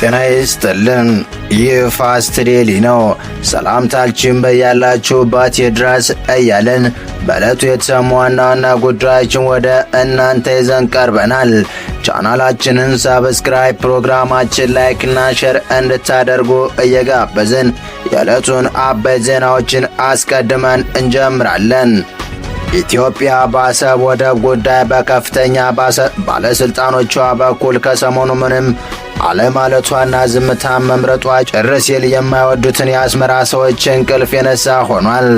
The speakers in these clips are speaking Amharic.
ጤና ይስጥልን። ይህ ፋስት ዴሊ ነው። ሰላምታችን በያላችሁበት ይድረስ እያልን በዕለቱ የተሰሙ ዋና ዋና ጉዳዮችን ወደ እናንተ ይዘን ቀርበናል። ቻናላችንን ሰብስክራይብ፣ ፕሮግራማችን ላይክና ሼር እንድታደርጉ እየጋበዝን የዕለቱን አበይት ዜናዎችን አስቀድመን እንጀምራለን። ኢትዮጵያ በአሰብ ወደብ ጉዳይ በከፍተኛ ባለስልጣኖቿ በኩል ከሰሞኑ ምንም አለማለቷና ዝምታ መምረጧ ጭር ሲል የማይወዱትን የአስመራ ሰዎች እንቅልፍ የነሳ ሆኗል።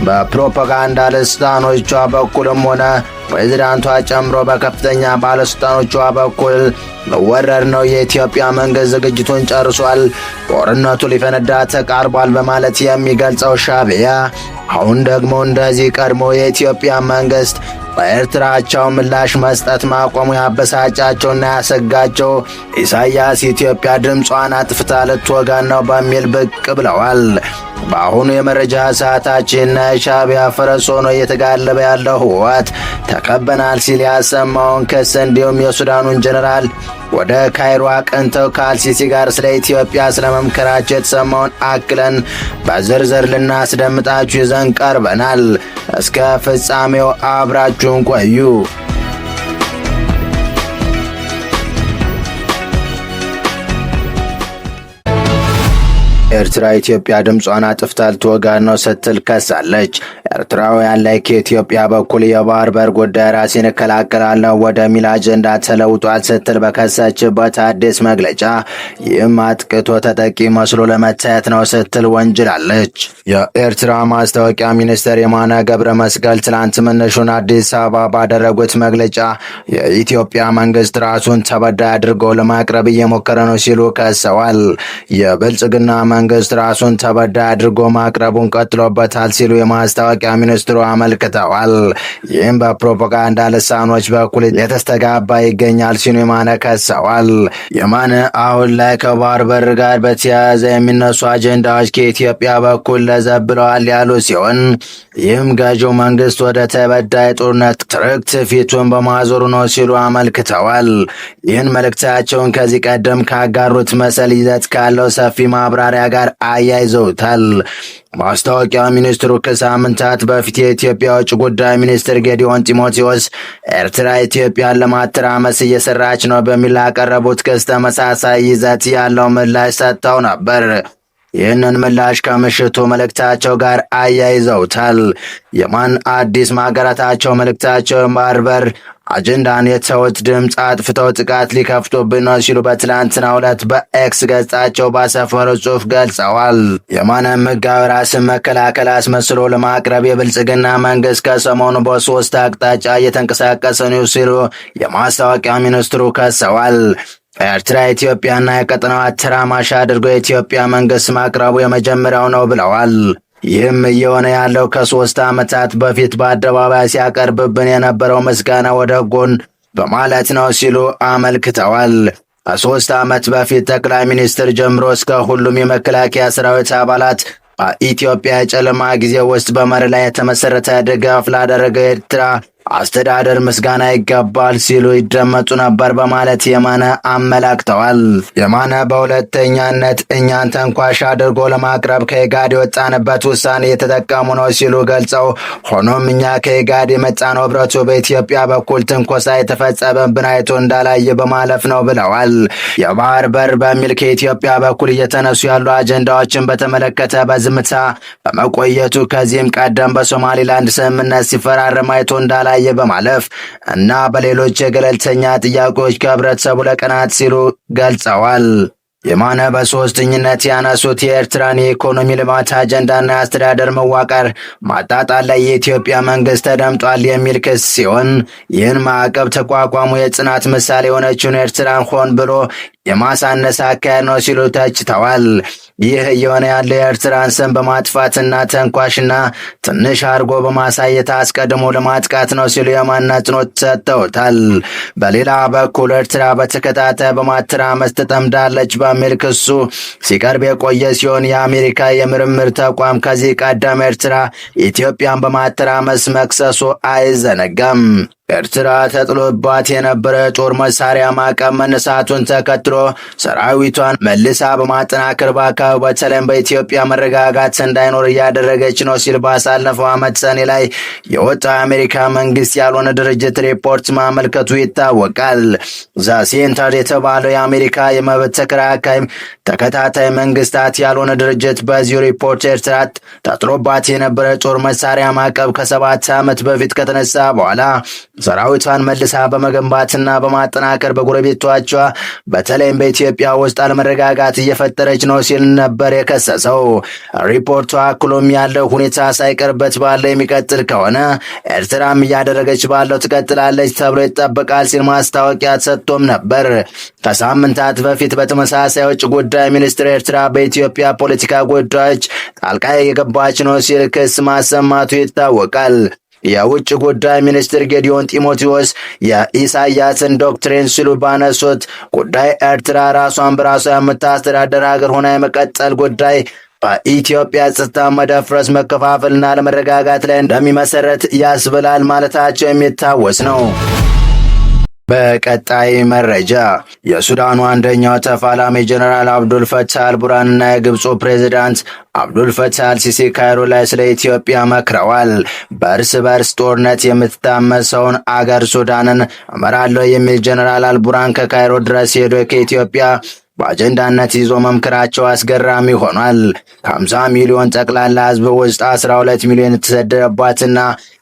በፕሮፓጋንዳ ልሳኖቿ በኩልም ሆነ ፕሬዝዳንቷ ጨምሮ በከፍተኛ ባለስልጣኖቿ በኩል መወረር ነው፣ የኢትዮጵያ መንግስት ዝግጅቱን ጨርሷል፣ ጦርነቱ ሊፈነዳ ተቃርቧል በማለት የሚገልጸው ሻዕቢያ አሁን ደግሞ እንደዚህ ቀድሞ የኢትዮጵያ መንግስት በኤርትራቸው ምላሽ መስጠት ማቆሙ ያበሳጫቸውና ያሰጋቸው ኢሳያስ ኢትዮጵያ ድምጿን አጥፍታ ልትወጋን ነው በሚል ብቅ ብለዋል። በአሁኑ የመረጃ ሰዓታችን የሻዕቢያ ፈረስ ሆኖ እየተጋለበ ያለው ህወሓት ተከበናል ሲል ያሰማውን ክስ እንዲሁም የሱዳኑን ጀነራል ወደ ካይሮ አቅንተው ከአልሲሲ ጋር ስለ ኢትዮጵያ ስለመምከራቸው የተሰማውን አክለን በዝርዝር ልናስደምጣችሁ ይዘን ቀርበናል። እስከ ፍጻሜው አብራችሁን ቆዩ። ኤርትራ ኢትዮጵያ ድምጿን አጥፍታ ልትወጋን ነው ስትል ከሳለች። ኤርትራውያን ላይ ከኢትዮጵያ በኩል የባህር በር ጉዳይ ራሴን እከላከላለሁ ወደሚል አጀንዳ ተለውጧል ስትል በከሰችበት አዲስ መግለጫ ይህም አጥቅቶ ተጠቂ መስሎ ለመታየት ነው ስትል ወንጅላለች። የኤርትራ ማስታወቂያ ሚኒስትር የማነ ገብረ መስቀል ትላንት መነሹን አዲስ አበባ ባደረጉት መግለጫ የኢትዮጵያ መንግስት ራሱን ተበዳይ አድርጎ ለማቅረብ እየሞከረ ነው ሲሉ ከሰዋል። የብልጽግና መንግስት ራሱን ተበዳይ አድርጎ ማቅረቡን ቀጥሎበታል ሲሉ የማስታወቂያ ሚኒስትሩ አመልክተዋል። ይህም በፕሮፓጋንዳ ልሳኖች በኩል የተስተጋባ ይገኛል ሲሉ የማነ ከሰዋል። የማነ አሁን ላይ ከባህር በር ጋር በተያያዘ የሚነሱ አጀንዳዎች ከኢትዮጵያ በኩል ለዘብ ብለዋል ያሉ ሲሆን ይህም ገዢው መንግስት ወደ ተበዳይ ጦርነት ትርክት ፊቱን በማዞሩ ነው ሲሉ አመልክተዋል። ይህን መልእክታቸውን ከዚህ ቀደም ካጋሩት መሰል ይዘት ካለው ሰፊ ማብራሪያ ጋር አያይዘውታል። ማስታወቂያ ሚኒስትሩ ከሳምንታት በፊት የኢትዮጵያ ውጭ ጉዳይ ሚኒስትር ጌዲዮን ጢሞቴዎስ ኤርትራ ኢትዮጵያን ለማተራመስ እየሰራች ነው በሚል ላቀረቡት ክስ ተመሳሳይ ይዘት ያለው ምላሽ ሰጥተው ነበር። ይህንን ምላሽ ከምሽቱ መልእክታቸው ጋር አያይዘውታል። የማን አዲስ ማጋራታቸው መልእክታቸው ባህር በር አጀንዳን የተውት ድምፅ አጥፍተው ጥቃት ሊከፍቱብን ነው ሲሉ በትላንትናው ዕለት በኤክስ ገጻቸው ባሰፈሩ ጽሑፍ ገልጸዋል። የማንም ሕጋዊ ራስን መከላከል አስመስሎ ለማቅረብ የብልጽግና መንግስት ከሰሞኑ በሶስት አቅጣጫ እየተንቀሳቀሰ ነው ሲሉ የማስታወቂያ ሚኒስትሩ ከሰዋል። ኤርትራ ኢትዮጵያና የቀጠናው አተራማሽ አድርጎ የኢትዮጵያ መንግስት ማቅረቡ የመጀመሪያው ነው ብለዋል። ይህም እየሆነ ያለው ከ3 ዓመታት በፊት በአደባባይ ሲያቀርብብን የነበረው ምስጋና ወደ ጎን በማለት ነው ሲሉ አመልክተዋል። ከ3 ዓመት በፊት ጠቅላይ ሚኒስትር ጀምሮ እስከ ሁሉም የመከላከያ ሰራዊት አባላት በኢትዮጵያ የጨለማ ጊዜ ውስጥ በመርህ ላይ የተመሰረተ ድጋፍ ላደረገ ኤርትራ አስተዳደር ምስጋና ይገባል ሲሉ ይደመጡ ነበር በማለት የማነ አመላክተዋል። የማነ በሁለተኛነት እኛን ተንኳሽ አድርጎ ለማቅረብ ከኢጋድ የወጣንበት ውሳኔ የተጠቀሙ ነው ሲሉ ገልጸው ሆኖም እኛ ከኢጋድ የመጣነው ህብረቱ በኢትዮጵያ በኩል ትንኮሳ የተፈጸመብን አይቶ እንዳላየ በማለፍ ነው ብለዋል። የባህር በር በሚል ከኢትዮጵያ በኩል እየተነሱ ያሉ አጀንዳዎችን በተመለከተ በዝምታ በመቆየቱ ከዚህም ቀደም በሶማሊላንድ ስምምነት ሲፈራረም አይቶ እንዳላየ በማለፍ እና በሌሎች የገለልተኛ ጥያቄዎች ከህብረተሰቡ ለቀናት ሲሉ ገልጸዋል። የማነ በሶስተኝነት ያነሱት የኤርትራን የኢኮኖሚ ልማት አጀንዳና የአስተዳደር መዋቅር ማጣጣል ላይ የኢትዮጵያ መንግስት ተደምጧል የሚል ክስ ሲሆን ይህን ማዕቀብ ተቋቋሙ የጽናት ምሳሌ የሆነችውን ኤርትራን ሆን ብሎ የማሳነስ አካሄድ ነው ሲሉ ተችተዋል። ይህ እየሆነ ያለው የኤርትራን ስም በማጥፋትና ተንኳሽና ትንሽ አድርጎ በማሳየት አስቀድሞ ለማጥቃት ነው ሲሉ የማነ አጽንኦት ሰጥተውታል። በሌላ በኩል ኤርትራ በተከታታይ በማተራመስ ተጠምዳለች በሚል ክሱ ሲቀርብ የቆየ ሲሆን የአሜሪካ የምርምር ተቋም ከዚህ ቀደም ኤርትራ ኢትዮጵያን በማተራመስ መክሰሱ አይዘነጋም። ኤርትራ ተጥሎባት የነበረ ጦር መሳሪያ ማዕቀብ መነሳቱን ተከትሎ ሰራዊቷን መልሳ በማጠናከር በአካባቢው በተለይም በኢትዮጵያ መረጋጋት እንዳይኖር እያደረገች ነው ሲል ባሳለፈው ዓመት ሰኔ ላይ የወጣው የአሜሪካ መንግስት ያልሆነ ድርጅት ሪፖርት ማመልከቱ ይታወቃል። ዘ ሴንተር የተባለው የአሜሪካ የመብት ተከራካሪ ተከታታይ መንግስታት ያልሆነ ድርጅት በዚሁ ሪፖርት ኤርትራ ተጥሎባት የነበረ ጦር መሳሪያ ማዕቀብ ከ7 ዓመት በፊት ከተነሳ በኋላ ሰራዊቷን መልሳ በመገንባትና በማጠናከር በጎረቤቶቿ በተለይም በኢትዮጵያ ውስጥ አለመረጋጋት እየፈጠረች ነው ሲል ነበር የከሰሰው። ሪፖርቱ አክሎም ያለው ሁኔታ ሳይቀርበት ባለው የሚቀጥል ከሆነ ኤርትራም እያደረገች ባለው ትቀጥላለች ተብሎ ይጠበቃል ሲል ማስታወቂያ ሰጥቶም ነበር። ከሳምንታት በፊት በተመሳሳይ ውጭ ጉዳይ ሚኒስትር ኤርትራ በኢትዮጵያ ፖለቲካ ጉዳዮች ጣልቃ የገባች ነው ሲል ክስ ማሰማቱ ይታወቃል። የውጭ ጉዳይ ሚኒስትር ጌዲዮን ጢሞቴዎስ የኢሳያስን ዶክትሪን ሲሉ ባነሱት ጉዳይ ኤርትራ ራሷን በራሷ የምታስተዳደር ሀገር ሆና የመቀጠል ጉዳይ በኢትዮጵያ ጸጥታ መደፍረስ፣ መከፋፈልና ለመረጋጋት ላይ እንደሚመሰረት ያስብላል ማለታቸው የሚታወስ ነው። በቀጣይ መረጃ የሱዳኑ አንደኛው ተፋላሚ ጀነራል አብዱል ፈታህ አልቡርሃንና የግብፁ ፕሬዝዳንት አብዱል ፈታህ አልሲሲ ካይሮ ላይ ስለ ኢትዮጵያ መክረዋል። በእርስ በርስ ጦርነት የምትታመሰውን አገር ሱዳንን እመራለሁ የሚል ጀነራል አልቡርሃን ከካይሮ ድረስ ሄዶ ከኢትዮጵያ በአጀንዳነት ይዞ መምከራቸው አስገራሚ ሆኗል። ከ50 ሚሊዮን ጠቅላላ ሕዝብ ውስጥ 12 ሚሊዮን የተሰደደባትና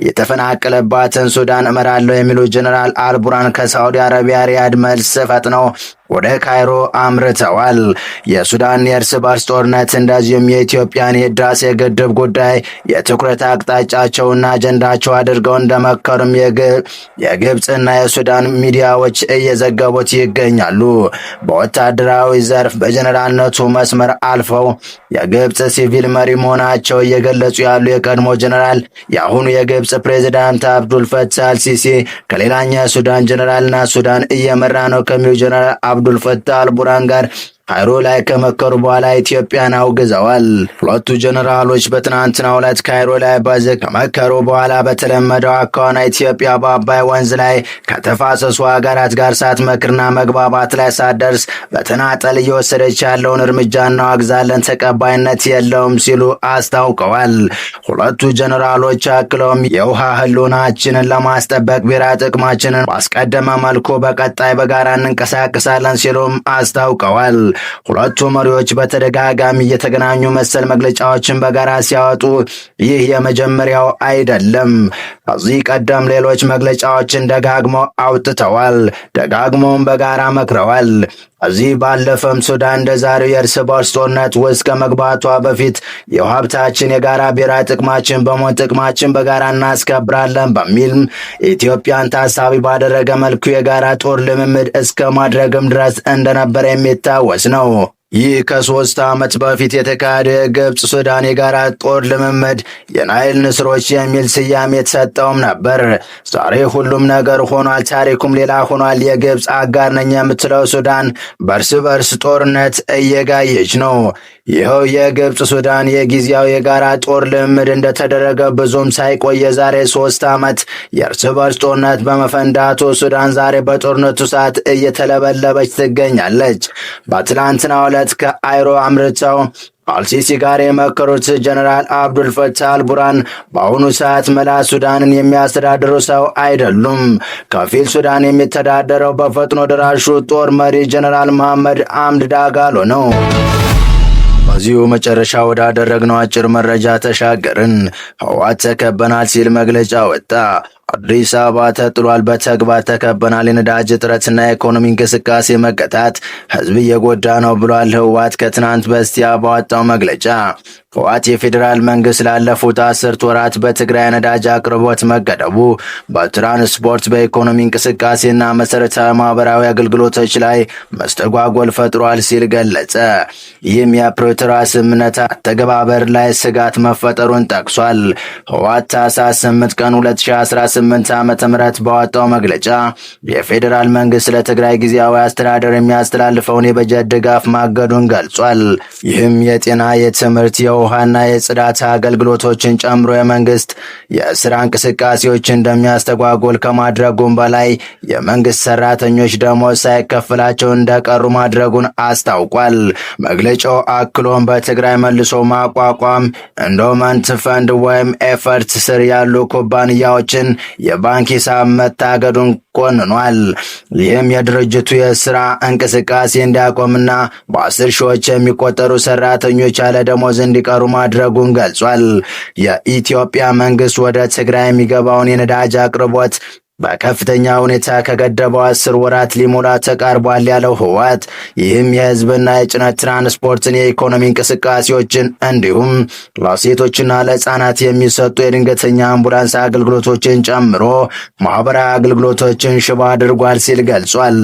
የተፈናቀለባትን ሱዳን እመራለሁ የሚሉ ጀነራል አልቡርሃን ከሳዑዲ አረቢያ ሪያድ መልስ ፈጥነው ወደ ካይሮ አምርተዋል። የሱዳን የእርስ በርስ ጦርነት እንደዚሁም የኢትዮጵያን የህዳሴ ግድብ ጉዳይ የትኩረት አቅጣጫቸውና አጀንዳቸው አድርገው እንደመከሩም የግብፅና የሱዳን ሚዲያዎች እየዘገቡት ይገኛሉ። በወታደራዊ ዘርፍ በጀነራልነቱ መስመር አልፈው የግብፅ ሲቪል መሪ መሆናቸው እየገለጹ ያሉ የቀድሞ ጀነራል የአሁኑ የግብፅ ፕሬዝዳንት አብዱል ፈታህ አልሲሲ ከሌላኛው የሱዳን ጀነራልና ሱዳን እየመራ ነው ከሚሉ ጀነራል አብዱል ፈታህ አልቡርሃን ጋር ካይሮ ላይ ከመከሩ በኋላ ኢትዮጵያን አውግዘዋል። ሁለቱ ጀነራሎች በትናንትናው ዕለት ካይሮ ላይ በዝግ ከመከሩ በኋላ በተለመደው አኳኋን ኢትዮጵያ በአባይ ወንዝ ላይ ከተፋሰሱ ሀገራት ጋር ሳትመክርና መግባባት ላይ ሳትደርስ በተናጠል እየወሰደች ያለውን እርምጃ እናወግዛለን፣ ተቀባይነት የለውም ሲሉ አስታውቀዋል። ሁለቱ ጀነራሎች አክለውም የውሃ ህልውናችንን ለማስጠበቅ ብሔራዊ ጥቅማችንን ባስቀደመ መልኩ በቀጣይ በጋራ እንንቀሳቀሳለን ሲሉም አስታውቀዋል። ሁለቱ መሪዎች በተደጋጋሚ እየተገናኙ መሰል መግለጫዎችን በጋራ ሲያወጡ ይህ የመጀመሪያው አይደለም። ከዚህ ቀደም ሌሎች መግለጫዎችን ደጋግመው አውጥተዋል፣ ደጋግመውም በጋራ መክረዋል። ከዚህ ባለፈም ሱዳን እንደ ዛሬው የእርስ በርስ ጦርነት ውስጥ ከመግባቷ በፊት የውሃ ሀብታችን የጋራ ብሔራዊ ጥቅማችን በመሆን ጥቅማችን በጋራ እናስከብራለን በሚል ኢትዮጵያን ታሳቢ ባደረገ መልኩ የጋራ ጦር ልምምድ እስከ ማድረግም ድረስ እንደነበረ የሚታወስ ነው። ይህ ከ3 ዓመት በፊት የተካሄደ የግብፅ ሱዳን የጋራ ጦር ልምምድ የናይል ንስሮች የሚል ስያሜ የተሰጠውም ነበር። ዛሬ ሁሉም ነገር ሆኗል፣ ታሪኩም ሌላ ሆኗል። የግብፅ አጋር ነኝ የምትለው ሱዳን በእርስ በርስ ጦርነት እየጋየች ነው። ይኸው የግብፅ ሱዳን የጊዜያዊ የጋራ ጦር ልምምድ እንደተደረገ ብዙም ሳይቆይ የዛሬ 3 ዓመት የእርስ በርስ ጦርነት በመፈንዳቱ ሱዳን ዛሬ በጦርነቱ ሰዓት እየተለበለበች ትገኛለች። በትላንትናው ዕለት ከካይሮ አምርተው አልሲሲ ጋር የመከሩት ጀነራል አብዱል ፈታህ አልቡርሃን በአሁኑ ሰዓት መላ ሱዳንን የሚያስተዳድሩ ሰው አይደሉም። ከፊል ሱዳን የሚተዳደረው በፈጥኖ ደራሹ ጦር መሪ ጀነራል መሐመድ ሐምድ ዳጋሎ ነው። በዚሁ መጨረሻ ወዳደረግነው አጭር መረጃ ተሻገርን። ህወሓት ተከበናል ሲል መግለጫ ወጣ። አዲስ አበባ ተጥሏል፣ በተግባር ተከበናል፣ የነዳጅ እጥረትና የኢኮኖሚ እንቅስቃሴ መገታት ህዝብ እየጎዳ ነው ብሏል ህወሓት ከትናንት በስቲያ ባወጣው መግለጫ። ህወሓት የፌዴራል መንግስት ላለፉት 10 ወራት በትግራይ ነዳጅ አቅርቦት መገደቡ በትራንስፖርት በኢኮኖሚ እንቅስቃሴና መሰረታዊ ማህበራዊ አገልግሎቶች ላይ መስተጓጎል ፈጥሯል ሲል ገለጸ። ይህም የፕሪቶሪያ ስምምነት አተገባበር ላይ ስጋት መፈጠሩን ጠቅሷል። ህወሓት ታኅሳስ 8 ቀን 2016 2018 ዓ.ም ባወጣው መግለጫ የፌዴራል መንግስት ለትግራይ ጊዜያዊ አስተዳደር የሚያስተላልፈውን የበጀት ድጋፍ ማገዱን ገልጿል። ይህም የጤና፣ የትምህርት፣ የውሃና የጽዳት አገልግሎቶችን ጨምሮ የመንግስት የስራ እንቅስቃሴዎች እንደሚያስተጓጎል ከማድረጉም በላይ የመንግስት ሰራተኞች ደሞዝ ሳይከፈላቸው እንደቀሩ ማድረጉን አስታውቋል። መግለጫው አክሎም በትግራይ መልሶ ማቋቋም ኢንዶመንት ፈንድ ወይም ኤፈርት ስር ያሉ ኩባንያዎችን የባንክ ሂሳብ መታገዱን ኮንኗል። ይህም የድርጅቱ የስራ እንቅስቃሴ እንዲያቆምና በ10 ሺዎች የሚቆጠሩ ሰራተኞች ያለ ደሞዝ እንዲቀሩ ማድረጉን ገልጿል። የኢትዮጵያ መንግስት ወደ ትግራይ የሚገባውን የነዳጅ አቅርቦት በከፍተኛ ሁኔታ ከገደበው 10 ወራት ሊሞላ ተቃርቧል ያለው ህወሓት ይህም የህዝብና የጭነት ትራንስፖርትን፣ የኢኮኖሚ እንቅስቃሴዎችን እንዲሁም ለሴቶችና ለህፃናት የሚሰጡ የድንገተኛ አምቡላንስ አገልግሎቶችን ጨምሮ ማህበራዊ አገልግሎቶችን ሽባ አድርጓል ሲል ገልጿል።